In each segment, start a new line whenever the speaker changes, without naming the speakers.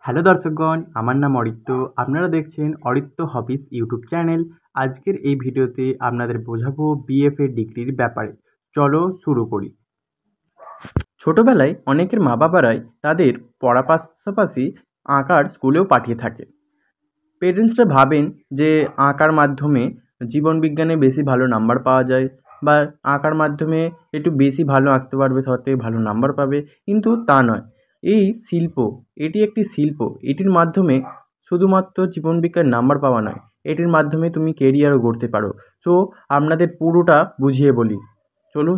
Hello দর্শকগণ, আমার নাম অরিত্য। আপনারা দেখছেন অরিত্য হবিস ইউটিউব চ্যানেল। আজকের এই ভিডিওতে আপনাদের বোঝাবো বিএফএ ডিগ্রির ব্যাপারে। চলো শুরু করি। ছোটবেলায় অনেকের মা বাবারাই তাদের পড়ার পাশাপাশি আঁকার স্কুলেও পাঠিয়ে থাকে। পেরেন্টসরা ভাবেন যে আঁকার মাধ্যমে জীবন বিজ্ঞানে বেশি ভালো নাম্বার পাওয়া যায়, বা আঁকার মাধ্যমে একটু বেশি ভালো আঁকতে পারবে, তাতে ভালো নাম্বার পাবে। কিন্তু তা নয়। এই শিল্প, এটি একটি শিল্প। এটির মাধ্যমে শুধুমাত্র জীবন বিজ্ঞান নাম্বার পাওয়া নয়, এটির মাধ্যমে তুমি কেরিয়ারও গড়তে পারো। তো আপনাদের পুরোটা বুঝিয়ে বলি, চলুন।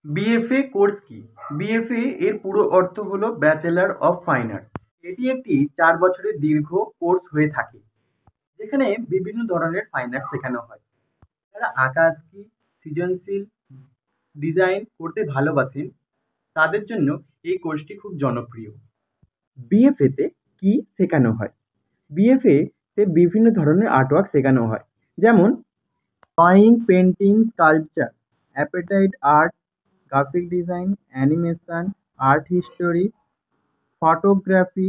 বিএফএ কোর্স কি? বিএফএ এর পুরো অর্থ হলো ব্যাচেলর অফ ফাইন আর্টস। এটি একটি 4 বছরের দীর্ঘ কোর্স হয়ে থাকে, যেখানে বিভিন্ন ধরনের ফাইন আর্ট শেখানো হয়। যারা আঁকাআঁকি, সৃজনশীল, ডিজাইন করতে ভালোবাসেন, তাদের জন্য এই কোর্সটি খুব জনপ্রিয়। বিএফএ তে কি শেখানো হয়? বিএফএ তে বিভিন্ন ধরনের আর্টওয়ার্ক শেখানো হয়, যেমন drawing, painting, sculpture, appetite art, graphic design, animation, art history, photography,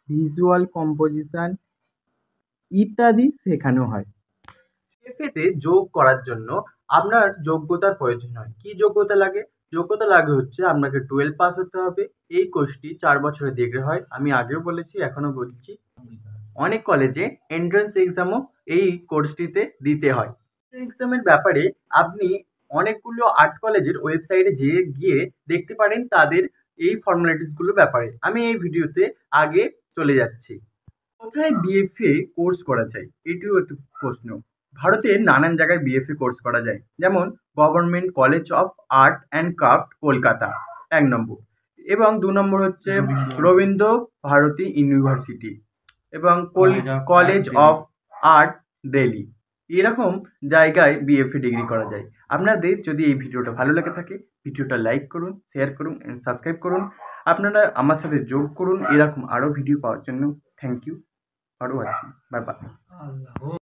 visual composition ইত্যাদি শেখানো হয়। বিএফএতে যোগ করার জন্য আপনার যোগ্যতার প্রয়োজন হয়। কি যোগ্যতা লাগে? যোগ্যতা লাগে হচ্ছে আপনাকে 12 পাস হতে হবে। এই কোর্সটি 4 বছরের ডিগ্রি হয়। আমি আগেও বলেছি, এখনো বলছি। অনেক কলেজে এন্ট্রান্স এক্সামও এই কোর্সটিতে দিতে হয়। এক্সামের ব্যাপারে আপনি অনেকগুলো আর্ট কলেজের ওয়েবসাইটে গিয়ে দেখতে পারেন তাদের এই ফর্মালিটিস গুলোর ব্যাপারে। আমি এই ভিডিওতে আগে চলে যাচ্ছি। কোথায় বিএফএ কোর্স করা যায়? এটিও একটি প্রশ্ন। ভারতের নানান জায়গায় বিএফএ কোর্স করা যায়, যেমন government college of art and craft Kolkata 1 নম্বর, এবং 2 নম্বর হচ্ছে রবীন্দ্র ভারতী ইউনিভার্সিটি, এবং কলেজ অফ আর্ট দিল্লি। এরকম জায়গায় বিএফএ ডিগ্রি করা যায়। আপনাদের যদি এই ভিডিওটা ভালো লেগে থাকে, ভিডিওটা লাইক করুন, শেয়ার করুন, সাবস্ক্রাইব করুন। আপনারা আমার সাথে যোগ করুন এরকম আরও ভিডিও পাওয়ার জন্য। Thank you for watching. Bye by.